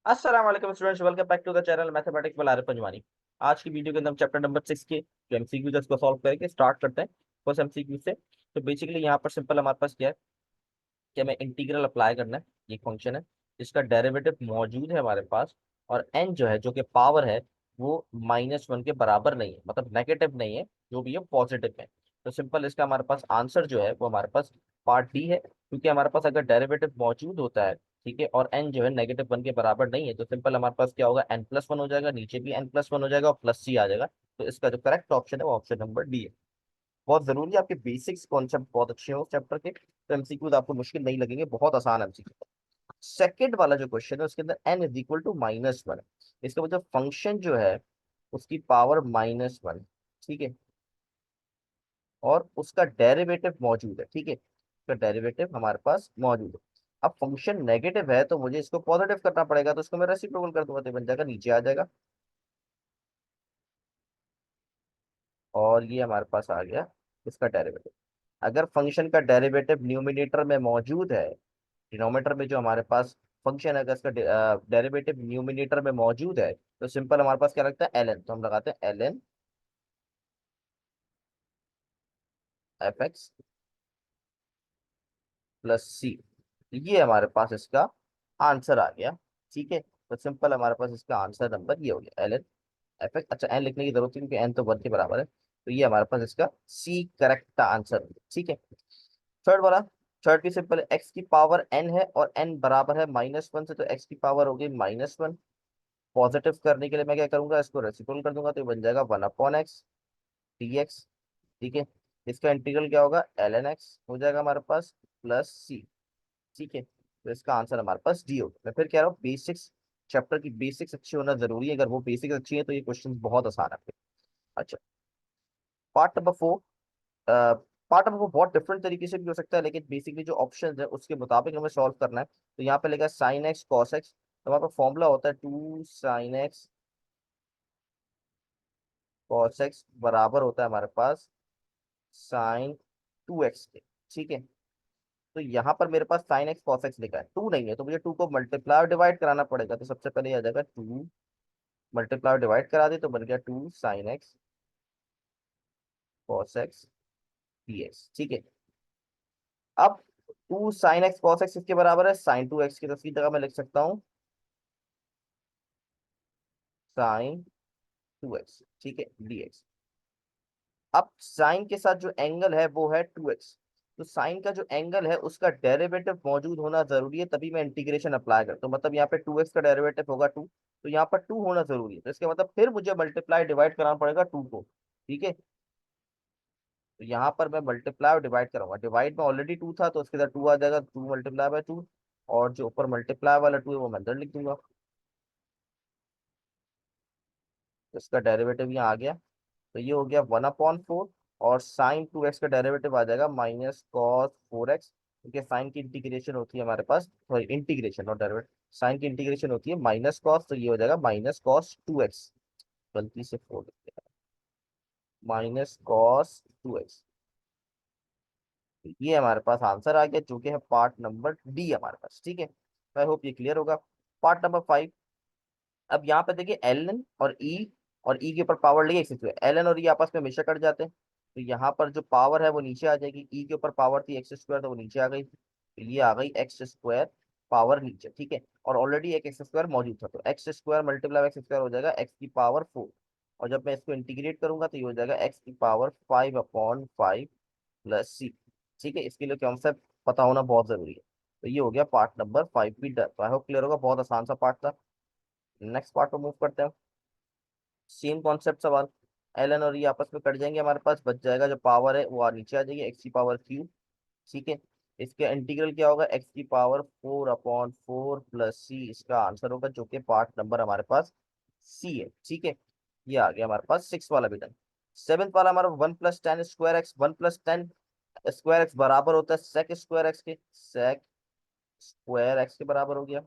अस्सलाम वालेकुम students, welcome back to the channel mathematics by Arif Panjwani. आज की वीडियो के अंदर हम चैप्टर नंबर 6 के जो एमसीक्यू को सॉल्व करके स्टार्ट करते हैं फर्स्ट एमसीक्यू से। तो बेसिकली यहाँ पर सिंपल हमारे पास क्या है कि हमें इंटीग्रल अप्लाई करना है। ये फंक्शन है जिसका डेरिवेटिव मौजूद है हमारे पास, और एन जो है जो कि पावर है वो -1 के बराबर नहीं है, मतलब नेगेटिव नहीं है, जो भी है पॉजिटिव है। तो सिंपल इसका हमारे पास आंसर जो है वो हमारे पास पार्ट डी है, क्योंकि हमारे पास अगर डेरिवेटिव मौजूद होता है, ठीक है, और एन जो है -1 के बराबर नहीं है, तो सिंपल हमारे पास क्या होगा, n+1 हो जाएगा, नीचे भी n+1 हो जाएगा और प्लस सी आ जाएगा। तो इसका जो करेक्ट ऑप्शन है वो ऑप्शन नंबर डी है। बहुत जरूरी है, आपके बेसिक्स कॉन्सेप्ट बहुत अच्छे हो चैप्टर के, तो एमसीक्यूज आपको मुश्किल नहीं लगेंगे, बहुत आसान एमसीक्यू। सेकंड वाला जो क्वेश्चन है उसके अंदर n = -1, इसका मतलब फंक्शन जो है उसकी पावर -1, ठीक है, और उसका डेरिवेटिव मौजूद है, ठीक है, उसका डेरिवेटिव हमारे पास मौजूद है। अब फंक्शन नेगेटिव है तो मुझे इसको पॉजिटिव करना पड़ेगा, तो इसको मैं रेसिप्रोकल कर दूंगा, तो ये बन जाएगा, नीचे आ जाएगा, और ये हमारे पास आ गया इसका डेरिवेटिव। अगर फंक्शन का डेरिवेटिव न्यूमिनेटर में मौजूद है, डिनोमिनेटर में जो हमारे पास फंक्शन है, अगर इसका डेरिवेटिव न्यूमिनेटर में मौजूद है, तो सिंपल हमारे पास क्या लगता है, ln, तो हम लगाते हैं ln fx प्लस सी। ये हमारे पास इसका आंसर आ गया, ठीक है। तो सिंपल हमारे पास इसका आंसर नंबर ये हो गया, ln fx। अच्छा, एन लिखने की जरूरत नहीं क्योंकि एन तो 1 के बराबर है, तो ये हमारे पास इसका सी करेक्ट आंसर, ठीक है। थर्ड वाला, थर्ड भी सिंपल है, एक्स की पावर एन है और एन बराबर है -1 से, तो एक्स की पावर हो गई -1। पॉजिटिव करने के लिए मैं क्या करूंगा, इसको रेसिप्रोकल कर दूंगा, तो ये बन जाएगा 1/x dx, ठीक है। इसका इंटीग्रल क्या होगा, ln x हो जाएगा हमारे पास प्लस सी, ठीक है। तो इसका आंसर हमारे पास डी होगा। मैं फिर कह रहा हूँ, बेसिक्स, चैप्टर की बेसिक्स अच्छी होना जरूरी है, अगर वो बेसिक्स अच्छी है तो ये क्वेश्चन बहुत आसान है। अच्छा, पार्ट नंबर 4। पार्ट नंबर 4 बहुत डिफरेंट तरीके से भी हो सकता है, लेकिन बेसिकली जो ऑप्शन है उसके मुताबिक हमें सॉल्व करना है। तो यहाँ पे लेगा साइन एक्स कॉस एक्स, तो वहाँ पर फॉर्मूला होता है 2 sin x कॉस एक्स बराबर होता है हमारे पास sin 2x के, ठीक है। तो यहाँ पर मेरे पास साइन एक्स कॉस एक्स लिखा है, टू नहीं है, तो मुझे टू को मल्टीप्लाई और डिवाइड कराना पड़ेगा। तो सबसे पहले ये आ जाएगा, टू मल्टीप्लाई और डिवाइड करा दे, तो बन गया 2 sin x cos x dx, ठीक है। अब 2 sin x cos x किसके बराबर है, sin 2x की, तो इसकी जगह मैं लिख सकता हूँ sin 2x, ठीक है, dx। अब साइन के साथ जो एंगल है वो है 2x, तो साइन का जो एंगल है उसका डेरिवेटिव मौजूद होना जरूरी है, तभी मैं इंटीग्रेशन अप्लाई करता हूँ। मतलब यहाँ पे 2x का डेरिवेटिव होगा 2, तो यहाँ पर 2 होना जरूरी है, तो इसका मतलब फिर मुझे मल्टीप्लाई डिवाइड कराना पड़ेगा 2 को, ठीक है। तो यहाँ पर मैं मल्टीप्लाई और डिवाइड करूंगा, डिवाइड में ऑलरेडी 2 था तो उसके साथ 2 आ जाएगा, 2 × 2, और जो ऊपर मल्टीप्लाई वाला 2 है वो मैं अंदर लिख दूंगा। तो इसका डेरिवेटिव यहाँ आ गया, तो ये हो गया 1/4, और sin 2x का डेरिवेटिव आ जाएगा -cos 4x, क्योंकि साइन की इंटीग्रेशन होती है हमारे पास, सॉरी इंटीग्रेशन और डेरिवेटिव, साइन की इंटीग्रेशन होती है माइनस कॉस, तो ये हो जाएगा -cos 2x, गलती से 4 लिख दिया, -cos 2x। ये हमारे पास आंसर आ गया, जो कि है पार्ट नंबर डी हमारे पास, ठीक है। आई होप ये क्लियर होगा। Part number 5। अब यहाँ पे देखिए एल एन और ई के ऊपर पावर लेके एक्स स्क्वायर, एल एन और ई आपस में हमेशा कट जाते हैं, तो यहाँ पर जो पावर है वो नीचे आ जाएगी, ई के ऊपर पावर थी एक्स स्क्वायर, तो वो नीचे आ गई, तो ये आ गई एक्स स्क्वायर पावर नीचे, ठीक है। और ऑलरेडी एक एक्स स्क्वायर मौजूद था, तो x square multiply x square हो जाएगा x⁴, और जब मैं इसको इंटीग्रेट करूंगा तो ये हो जाएगा x⁵ प्लस सी, ठीक है। इसके लिए कॉन्सेप्ट पता होना बहुत जरूरी है। तो ये हो गया पार्ट नंबर 5 भी डन, तो आई होप क्लियर होगा, बहुत आसान सा पार्ट था। नेक्स्ट पार्ट को मूव करते हैं। सेम कॉन्सेप्ट सवाल, एल एन और ये आपस में कट जाएंगे, हमारे पास बच जाएगा जो पावर है वो नीचे आ जाएगी, x⁵, ठीक है। इसका इंटीग्रल क्या होगा, x⁴/4 प्लस सी, इसका आंसर होगा, जो कि पार्ट नंबर हमारे पास सी है, ठीक है। ये आ गया हमारे पास 6 वाला भी डन। 7th वाला हमारा 1 + 10 स्क्वायर एक्स, 1 + 10 स्क्वायर एक्स बराबर होता है sec² x के, sec² x के बराबर हो गया,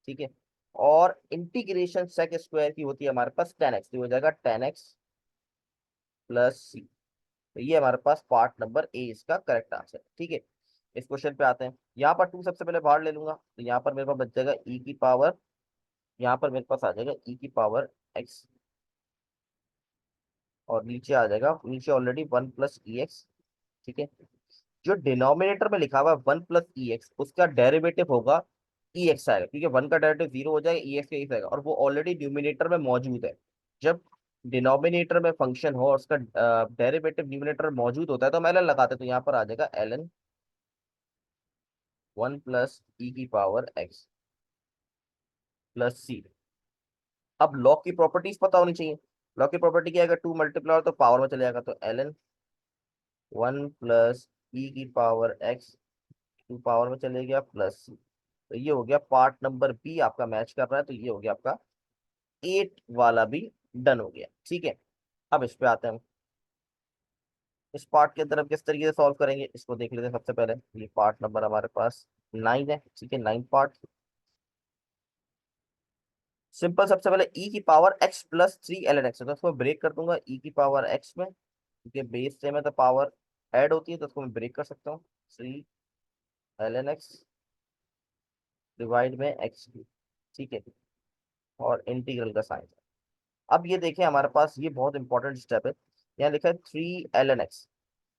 ठीक है। और इंटीग्रेशन sec² की होती है हमारे पास 10x, तो हो जाएगा 10x प्लस सी। तो ये हमारे पास पार्ट नंबर ए इसका करेक्ट आंसर है, ठीक है। इस क्वेश्चन पे आते हैं, यहाँ पर 2 सबसे पहले बाहर ले लूंगा, तो यहाँ पर मेरे पास बच जाएगा ई की पावर यहाँ पर मेरे पास आ जाएगा ई की पावर एक्स, और नीचे आ जाएगा, नीचे ऑलरेडी वन प्लस ई एक्स। ठीक है, जो डिनोमिनेटर में लिखा हुआ है वन प्लस ई एक्स, उसका डेरिवेटिव होगा ई एक्स आएगा, क्योंकि वन का डेरिवेटिव जीरो हो जाएगा, ई एक्स का एक्स आएगा, और वो ऑलरेडी न्यूमिनेटर में मौजूद है। जब डिनोमिनेटर में फंक्शन हो और उसका डेरिवेटिव न्यूमिनेटर में मौजूद होता है तो हम एल एन लगाते हैं, तो यहाँ पर आ जाएगा एल एन वन प्लस ई की पावर एक्स प्लस सी। अब लॉग की प्रॉपर्टीज पता होनी चाहिए। लॉग की प्रॉपर्टी क्या है, अगर टू मल्टीप्लाई हो तो पावर में चले जाएगा, तो एल एन वन प्लस ई की पावर एक्स टू पावर में चले गया प्लस सी। तो ये हो गया पार्ट नंबर बी, आपका मैच कर रहा है, तो ये हो गया आपका 8 वाला भी डन हो गया। ठीक है, अब इस पे आते हैं हम। इस पार्ट के अंदर हम किस तरीके से सॉल्व करेंगे इसको देख लेते हैं। सबसे पहले ये पार्ट नंबर हमारे पास 9 है। ठीक है, 9 पार्ट। सिंपल, सबसे पहले ई की power X plus three L N X है, तो उसको ब्रेक कर दूंगा ई की पावर एक्स में, क्योंकि बेस सेम है तो पावर ऐड होती है, तो उसको मैं ब्रेक कर सकता हूँ। Three L N X divide में एक्स क्यूब। ठीक है, और इंटीग्रल का साइन। अब ये देखें, हमारे पास ये बहुत इंपॉर्टेंट स्टेप है। यहाँ लिखा है थ्री एल एन एक्स,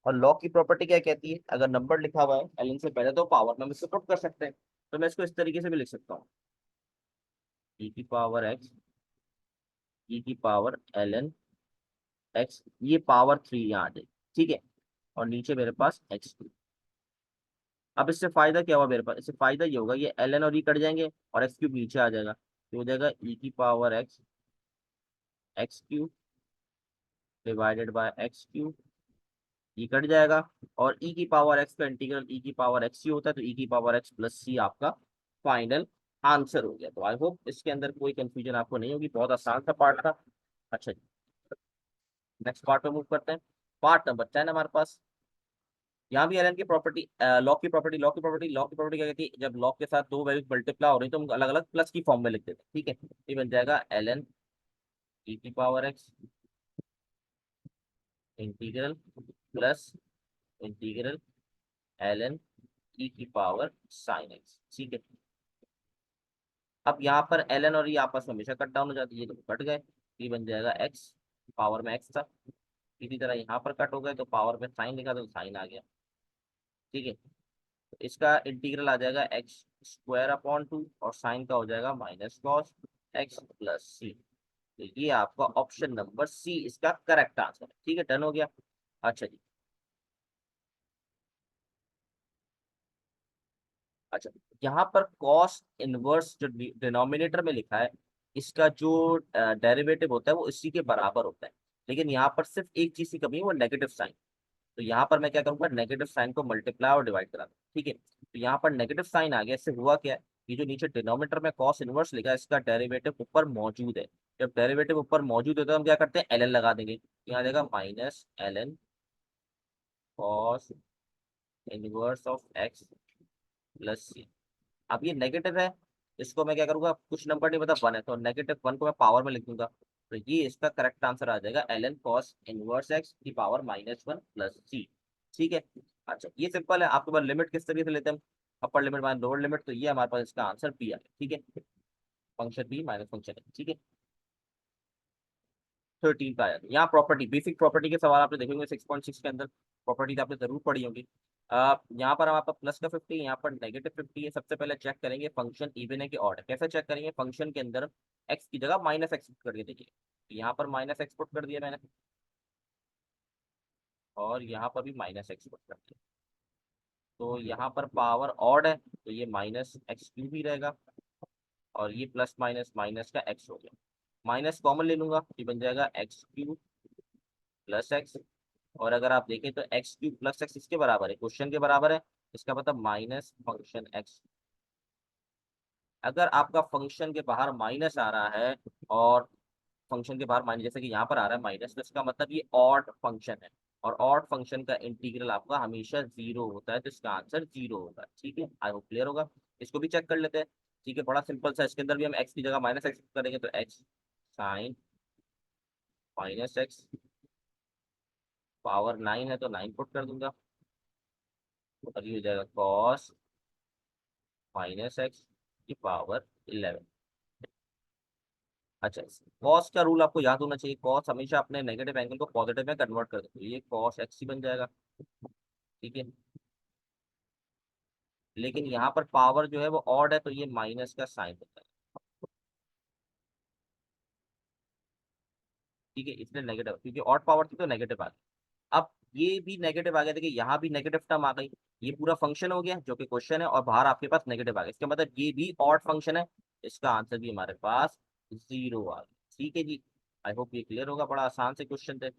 और लॉग की प्रॉपर्टी क्या कहती है, अगर नंबर लिखा हुआ है एल एन से पहले तो पावर में हम इसको पुट कर सकते हैं। तो मैं इसको इस तरीके से भी लिख सकता हूँ, ई की पावर एक्स, ई की पावर एल एन एक्स, ये पावर थ्री यहाँ आ जाएगी। ठीक है, और नीचे मेरे पास एक्स। अब इससे फायदा क्या हुआ मेरे पास, इससे फायदा ये होगा, ये एल एन और ई कट जाएंगे और एक्स क्यूब नीचे आ जाएगा, तो हो जाएगा ई की power x x cube divided by x cube, E cut जाएगा, और ई की पावर एक्स का इंटीग्रल ई की पावर एक्स सी होता है, तो ई की पावर एक्स प्लस सी आपका फाइनल आंसर हो गया। तो आई होप इसके अंदर कोई कंफ्यूजन आपको नहीं होगी, बहुत आसान सा पार्ट था। अच्छा जी, नेक्स्ट पार्ट पे मूव करते हैं। पार्ट नंबर 10 हमारे पास। यहाँ भी एलन की प्रॉपर्टी, लॉ की प्रॉपर्टी क्या कहती है, जब लॉ के साथ दो वैल्यूज मल्टीप्लाई हो रही है तो हम अलग अलग प्लस की फॉर्म में लिख देते हैं। ठीक है, ये बन जाएगा एल एन ई की power X integral plus integral L N E की पावर साइन एक्स। ठीक है, अब यहाँ पर एल एन और ये आपस में हमेशा कट डाउन हो जाती है, तो कट गए, ये बन जाएगा एक्स, पावर में एक्स था। इसी तरह यहाँ पर कट हो गए, तो पावर में साइन लिखा तो साइन आ गया। ठीक है, तो इसका इंटीग्रल आ जाएगा एक्स स्क्वायर अपॉन टू, और साइन का हो जाएगा माइनस कॉस एक्स प्लस सी। तो ये आपका ऑप्शन नंबर सी इसका करेक्ट आंसर है। ठीक है, डन हो गया। अच्छा जी, अच्छा, यहाँ पर कॉस इनवर्स जो डिनोमिनेटर में लिखा है, इसका जो डेरिवेटिव होता है वो इसी के बराबर होता है, लेकिन यहाँ पर सिर्फ एक चीज की कमी है, वो नेगेटिव साइन। तो यहाँ पर मैं क्या करूंगा, नेगेटिव साइन को मल्टीप्लाई और डिवाइड करा दूं। ठीक है, तो यहाँ पर नेगेटिव साइन आ गया, इससे हुआ क्या है, ये जो नीचे डिनोमिनेटर में कॉस इनवर्स लिखा है, इसका डेरिवेटिव ऊपर मौजूद है। जब डेरिवेटिव ऊपर मौजूद है तो हम क्या करते हैं, एल एन लगा देंगे, यहाँ आ जाएगा minus L N cos inverse of X plus C. अब ये नेगेटिव है, इसको मैं क्या करूंगा, कुछ नंबर नहीं पता, वन है तो नेगेटिव वन को मैं पावर में लिख दूंगा, तो ये इसका करेक्ट आंसर आ जाएगा L N cos inverse X की power minus one plus C. ठीक है, अच्छा, ये सिंपल है। आपके पास लिमिट किस तरीके से लेते हैं, upper limit minus lower limit, तो ये हमारे पास इसका आंसर बी आ गया। ठीक है, फंक्शन बी माइनस फंक्शन ए। ठीक है, 13 का आया। यहाँ प्रॉपर्टी, बेसिक प्रॉपर्टी के सवाल आपने देखेंगे 6.6 के अंदर, प्रॉपर्टी आपने जरूर पढ़ी होगी। यहाँ पर हमारे पास प्लस का 50, यहाँ पर नेगेटिव 50 है। सबसे पहले चेक करेंगे फंक्शन इवन है कि ऑड है। कैसे चेक करेंगे, फंक्शन के अंदर एक्स की जगह माइनस एक्स करके देखिए, यहाँ पर माइनस एक्स पुट कर दिया मैंने, और यहाँ पर भी माइनस एक्स पुट कर दिया, तो यहाँ पर पावर ऑड है तो ये माइनस एक्स क्यूब ही रहेगा, और ये प्लस माइनस माइनस का एक्स हो गया, माइनस कॉमन ले लूंगा, ये बन जाएगा एक्स क्यूब प्लस एक्स। और अगर आप देखें तो एक्स क्यूब प्लस एक्स इसके बराबर है, क्वेश्चन के बराबर है, इसका मतलब माइनस फंक्शन एक्स। अगर आपका फंक्शन के बाहर माइनस आ रहा है, और फंक्शन के बाहर माइनस, जैसे कि यहाँ पर आ रहा है माइनस, तो इसका मतलब ये ऑड फंक्शन है, और ऑड फंक्शन का इंटीग्रल आपका हमेशा जीरो होता है, तो इसका आंसर जीरो होगा। ठीक है, आई होप क्लियर होगा। इसको भी चेक कर लेते हैं। ठीक है, बड़ा सिंपल सा, इसके अंदर भी हम एक्स की जगह माइनस एक्स करेंगे, तो X sine minus X, power 9 है तो 9 पुट कर दूंगा, और ये हो जाएगा कॉस माइनस एक्स की पावर 11। अच्छा, कॉस का रूल आपको याद होना चाहिए, कॉस हमेशा अपने नेगेटिव एंगल को पॉजिटिव में कन्वर्ट कर देते हैं, ये कॉस एक्स ही बन जाएगा। ठीक है, लेकिन यहाँ पर पावर जो है वो ऑड है, तो ये माइनस का साइन होता है। ठीक है, इसलिए नेगेटिव, क्योंकि ऑड पावर थी तो नेगेटिव आ गया। अब ये भी नेगेटिव आ गया, देखिए यहाँ भी नेगेटिव टर्म आ गई। ये पूरा फंक्शन हो गया जो कि क्वेश्चन है, और बाहर आपके पास नेगेटिव आ गया, इसका मतलब ये भी ऑड फंक्शन है। इसका आंसर भी हमारे पास जीरो आ गया। ठीक है जी, आई होप ये क्लियर होगा, बड़ा आसान से क्वेश्चन थे।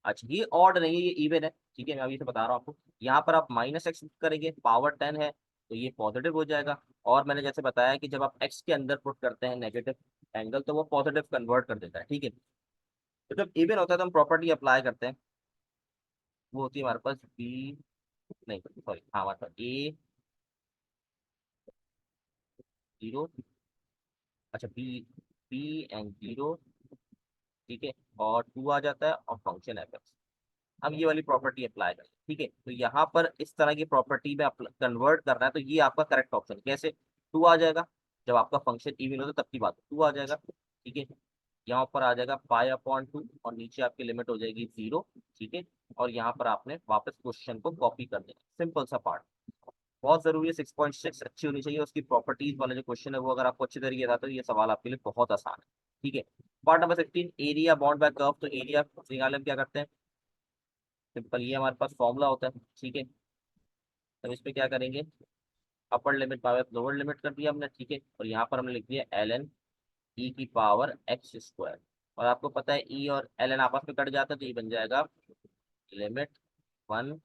अच्छा, ये ऑड नहीं है, ये इवन है। ठीक है, मैं अभी से बता रहा हूँ आपको। यहाँ पर आप माइनस एक्स करेंगे, पावर 10 है तो ये पॉजिटिव हो जाएगा। और मैंने जैसे बताया कि जब आप एक्स के अंदर पुट करते हैं नेगेटिव एंगल, तो वो पॉजिटिव कन्वर्ट कर देता है। ठीक है, तो जब इवन होता है तो हम प्रॉपर्टी अप्लाई करते हैं, वो होती है हमारे पास बी, नहीं सॉरी, हाँ हमारे पास ए जीरो, अच्छा बी, बी एंड जीरो। ठीक है, और टू आ जाता है और फंक्शन एफ एक्स। हम ये वाली प्रॉपर्टी अप्लाई करें। ठीक है, तो यहाँ पर इस तरह की प्रॉपर्टी में कन्वर्ट करना है, तो ये आपका करेक्ट ऑप्शन कैसे, टू आ जाएगा। जब आपका फंक्शन इवन हो तो तब की बात, टू आ जाएगा। ठीक है, यहाँ ऊपर आ जाएगा पाई अपॉन टू, और नीचे आपकी लिमिट हो जाएगी जीरो। ठीक है, और यहाँ पर आपने वापस क्वेश्चन को कॉपी कर देना, सिंपल सा पार्ट। बहुत जरूरी है, 6.6 अच्छी होनी चाहिए उसकी प्रॉपर्टीज वाला जो क्वेश्चन है, वो अगर आपको अच्छी तरीके से आता है तो ये सवाल आपके लिए बहुत आसान है। ठीक है, part number 16, area bound by curve. तो एरिया निकालने में क्या करते हैं, सिंपल, ये हमारे पास फॉर्मूला होता है। ठीक है, तब इस पे क्या करेंगे, upper limit power lower limit कर दिया हमने। ठीक है, और यहाँ पर हमने लिख दिया एल एन ई की पावर एक्स स्क्वायर। और आपको पता है ई और एल एन आपस में कट जाता है, तो ये बन जाएगा लिमिट वन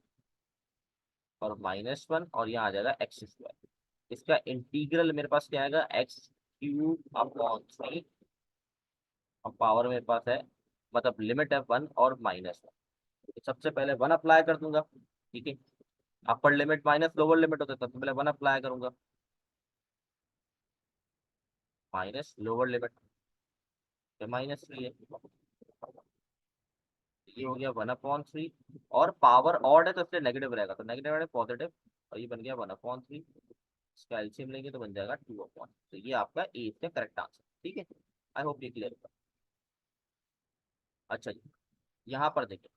और माइनस वन, और यहाँ आ जाएगा एक्स स्क्वायर। इसका इंटीग्रल मेरे पास क्या आएगा, एक्स क्यूब अपॉन थ्री, और पावर मेरे पास है, मतलब लिमिट है वन और माइनस वन। तो सबसे पहले वन अप्लाई कर दूंगा। ठीक है, upper limit minus lower limit होता है, सबसे पहले वन अप्लाई करूंगा, minus lower limit minus three है, ये हो गया वन अपॉन थ्री। और पावर ऑड है तो इसलिए नेगेटिव रहेगा, तो नेगेटिव है पॉजिटिव, और ये बन गया वन अपॉन थ्री। इसका एलसीएम लेंगे तो बन जाएगा टू अपॉन, तो ये आपका ए इसका करेक्ट आंसर। ठीक है, आई होप ये क्लियर होगा। अच्छा जी, यहाँ पर देखिए,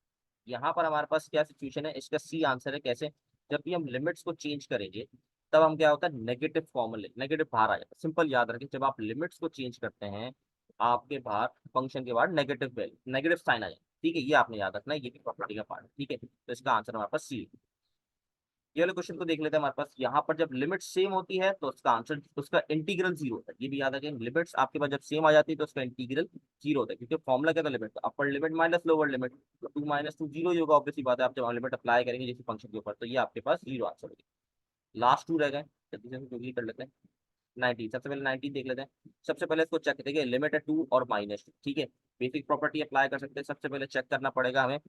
यहाँ पर हमारे पास क्या सिचुएशन है, इसका सी आंसर है। कैसे, जब भी हम लिमिट्स को चेंज करेंगे, तब हम क्या होता है, नेगेटिव फॉर्मूले, नेगेटिव बाहर आ जाता है। सिंपल याद रखें, जब आप लिमिट्स को चेंज करते हैं, आपके बाहर फंक्शन के बाहर नेगेटिव वैल्यू, नेगेटिव साइन आ जाए। ठीक है, ये आपने याद रखना है, ये भी प्रॉपर्टी का पार्ट है। ठीक है, तो इसका आंसर हमारे पास सी। ये वाले क्वेश्चन को देख लेते हैं। हमारे पास यहाँ पर जब लिमिट सेम होती है तो उसका आंसर, उसका इंटीग्रल जीरो होता है। ये भी याद रखें, लिमिट्स आपके पास जब सेम आ जाती है तो उसका इंटीग्रल जीरो होता है, क्योंकि फॉर्मुला क्या था, limit upper limit minus lower limit, तो टू माइनस टू जीरो ही होगा। ऑब्वियसली बात है, आप जब लिमिट अप्लाई करेंगे किसी फंक्शन के ऊपर, तो ये आपके पास जीरो आंसर होगी। लास्ट टू रह गए, जल्दी से क्विकली कर लेते हैं। 19, सबसे पहले 19 देख लेते हैं। सबसे पहले इसको चेक, देखिए लिमिट है टू और माइनस टू। ठीक है, बेसिक प्रॉपर्टी अप्लाई कर सकते हैं। सबसे पहले चेक करना पड़ेगा हमें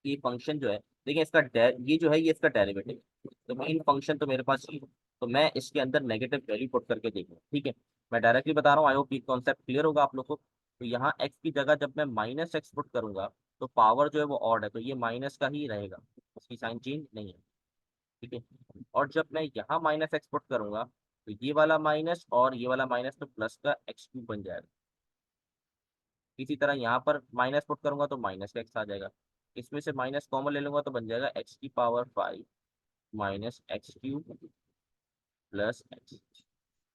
ये फंक्शन जो है, देखिए इसका ये जो है ये इसका डेरिवेटिव, तो मेन फंक्शन तो मेरे पास ये है। तो मैं इसके अंदर नेगेटिव वैल्यू पुट करके देखूँ। ठीक है, मैं डायरेक्टली बता रहा हूँ, आई होप ये कॉन्सेप्ट क्लियर होगा आप लोग को। तो यहाँ एक्स की जगह जब मैं माइनस एक्स पुट करूंगा, तो पावर जो है वो ऑड है, तो ये माइनस का ही रहेगा, इसकी साइन चेंज नहीं है। ठीक है, और जब मैं यहाँ माइनस एक्स पुट करूंगा, तो ये वाला माइनस और ये वाला माइनस तो प्लस का एक्स क्यूब बन जाएगा। इसी तरह यहाँ पर माइनस पुट करूंगा तो माइनस का एक्स आ जाएगा। इसमें से माइनस कॉमन ले लूंगा तो बन जाएगा एक्स की power five minus x cube plus x.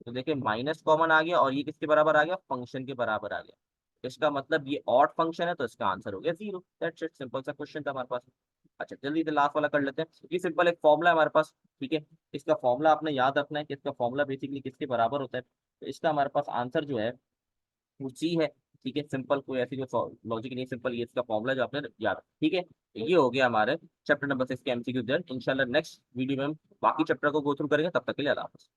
तो देखिए माइनस कॉमन आ गया, और ये किसके बराबर आ गया, फंक्शन के बराबर आ गया। इसका मतलब ये ऑड फंक्शन है, तो इसका आंसर हो गया जीरो। दैट्स इट, सिंपल सा क्वेश्चन था हमारे पास। अच्छा, जल्दी से लास्ट वाला कर लेते हैं। ये सिंपल एक फॉर्मूला है हमारे पास। ठीक है, इसका फॉर्मूला आपने याद रखना है कि इसका फॉर्मूला बेसिकली किसके बराबर होता है। तो इसका हमारे पास आंसर जो है वो सी है। ठीक है, सिंपल, कोई ऐसी जो लॉजिक नहीं, सिंपल ये इसका फॉर्मूला जो आपने याद रखा। ठीक है, तो ये हो गया हमारे चैप्टर नंबर 6 के एमसीक्यू। इंशाल्लाह नेक्स्ट वीडियो में हम बाकी चैप्टर को गो थ्रू करेंगे। तब तक के लिए अल्लाह हाफ़िज़।